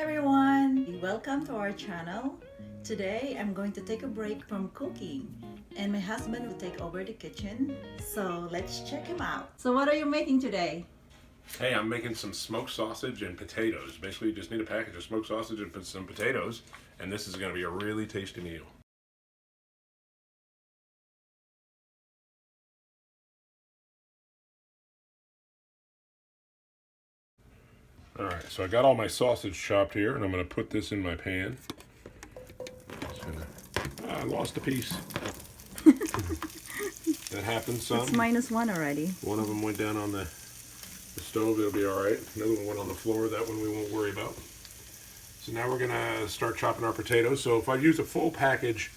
everyone! Welcome to our channel. Today I'm going to take a break from cooking and my husband will take over the kitchen. So let's check him out. So what are you making today? Hey, I'm making some smoked sausage and potatoes. Basically, you just need a package of smoked sausage and put some potatoes, and this is going to be a really tasty meal. Alright, so I got all my sausage chopped here, and I'm going to put this in my pan. I lost a piece. That happens some. It's -1 already. One of them went down on the stove, it'll be alright. Another one went on the floor, that one we won't worry about. So now we're going to start chopping our potatoes. So if I use a full package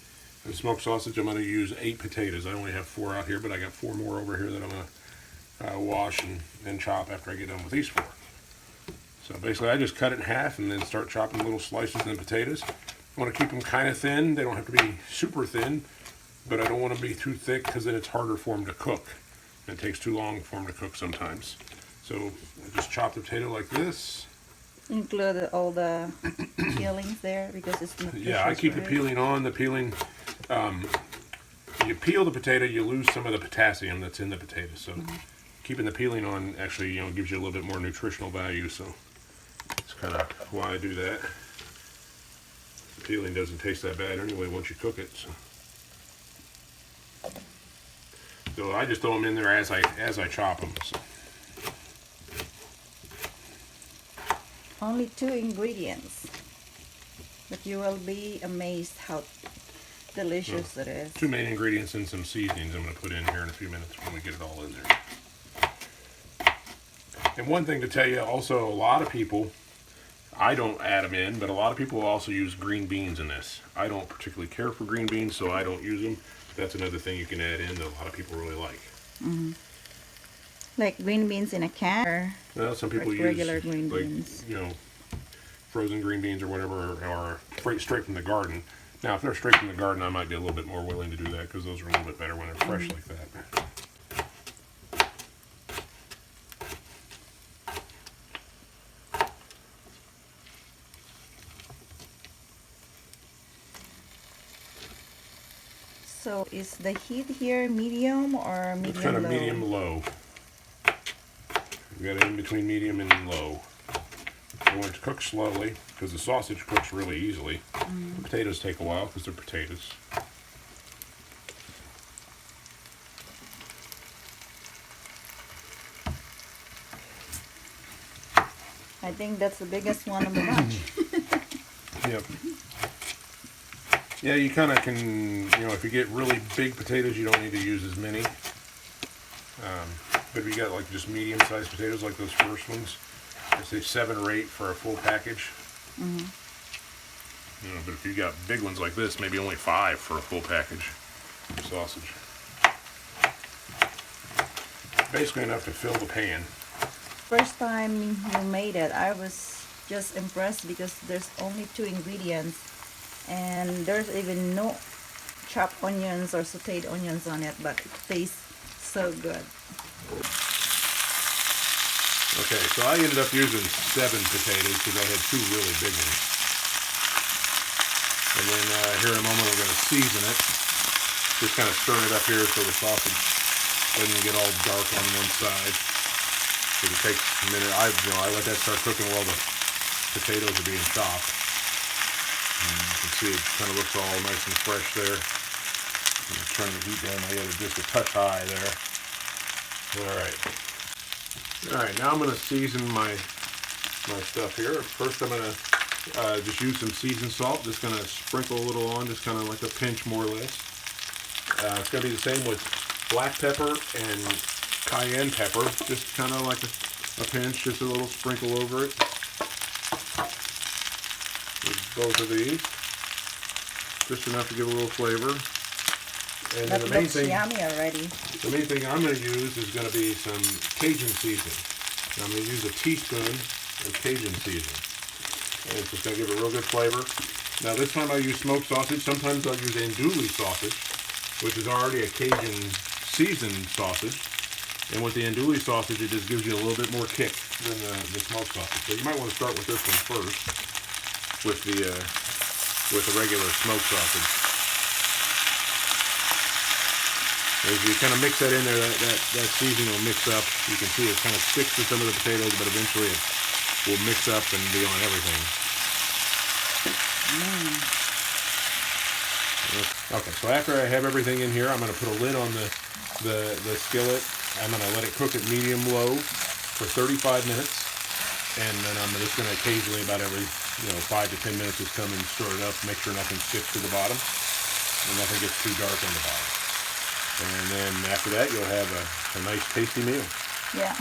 of smoked sausage, I'm going to use 8 potatoes. I only have 4 out here, but I got 4 more over here that I'm going to wash and chop after I get done with these 4. So basically I just cut it in half and then start chopping little slices in the potatoes. I want to keep them kind of thin. They don't have to be super thin, but I don't want them to be too thick because then it's harder for them to cook. It takes too long for them to cook sometimes. So I just chop the potato like this. Include all the peelings there because it's nutritious. Yeah, I keep the peeling on. The peeling, you peel the potato, you lose some of the potassium that's in the potato. So keeping the peeling on actually, gives you a little bit more nutritional value. So that's kind of why I do that. The peeling doesn't taste that bad anyway once you cook it. So I just throw them in there as I chop them. So. Only 2 ingredients, but you will be amazed how delicious it is. 2 main ingredients and some seasonings I'm going to put in here in a few minutes when we get it all in there. And one thing to tell you also, a lot of people, I don't add them in, but a lot of people also use green beans in this. I don't particularly care for green beans, so I don't use them. That's another thing you can add in that a lot of people really like. Like green beans in a can? Or well, some people use regular green beans. Frozen green beans or whatever, or straight from the garden. Now, if they're straight from the garden, I might be a little bit more willing to do that because those are a little bit better when they're fresh like that. So is the heat here medium or medium It's kind of low? medium low. We got it in between medium and low. I want it to cook slowly because the sausage cooks really easily. The potatoes take a while because they're potatoes. I think that's the biggest one of the bunch. Yep. Yeah, you kind of can, if you get really big potatoes, you don't need to use as many. But if you got like just medium-sized potatoes like those first ones, I say 7 or 8 for a full package. But if you got big ones like this, maybe only 5 for a full package of sausage. Basically enough to fill the pan. First time you made it, I was just impressed because there's only 2 ingredients and there's even no chopped onions or sauteed onions on it, but it tastes so good. Okay, so I ended up using 7 potatoes because I had 2 really big ones. And then here in a moment we're going to season it. Just kind of stir it up here so the sausage doesn't get all dark on one side. It takes a minute. I let that start cooking while the potatoes are being chopped. And you can see it kind of looks all nice and fresh there. I'm turn the heat down. I got it just a touch high there. Alright, now I'm going to season my stuff here. First I'm going to just use some seasoned salt. Just going to sprinkle a little on, just kind of like a pinch more or less. It's going to be the same with black pepper and cayenne pepper. Just kind of like a pinch, just a little sprinkle over it. With both of these. Just enough to give a little flavor. And That then the main looks thing, yummy already. the main thing I'm going to use is going to be some Cajun seasoning. Now I'm going to use a teaspoon of Cajun seasoning. And it's just going to give a real good flavor. Now this time I use smoked sausage. Sometimes I'll use andouille sausage, which is already a Cajun seasoned sausage. And with the andouille sausage, it just gives you a little bit more kick than the smoked sausage. So you might want to start with this one first. with the regular smoked sausage. As you kind of mix that in there, that seasoning will mix up. You can see it kind of sticks to some of the potatoes, but eventually it will mix up and be on everything. Okay, so after I have everything in here, I'm going to put a lid on the skillet. I'm going to let it cook at medium-low for 35 minutes, and then I'm just going to occasionally, about every 5 to 10 minutes, just come and stir it up, make sure nothing sticks to the bottom, and nothing gets too dark on the bottom. And then after that, you'll have a nice, tasty meal. Yeah.